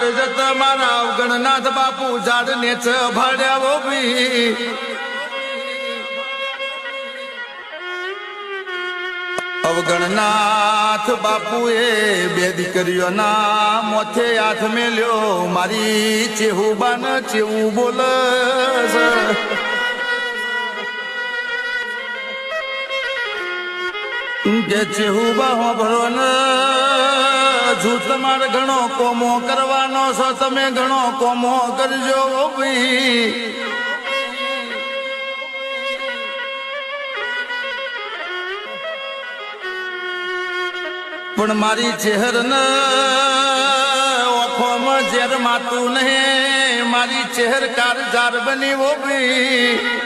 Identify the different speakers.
Speaker 1: કાળજત મારા અવગણનાથ બાપુ ઝાડ નેચ ભાડ્યા બી અવગણનાથ બાપુએ બે દીકરીઓના મોથે હાથ મેલ્યો મારી ચેહુબાન ચેવું બોલે કે ચેહુબા હોભળો ને જો તમારે ઘણો કોમો કરવાનો છો તમે ઘણો કોમો કરજો ભાઈ પણ મારી ચહેર ને ઓખોમાં ઝેર માતું નહીં મારી ચહેર કારજાર બની વો ભાઈ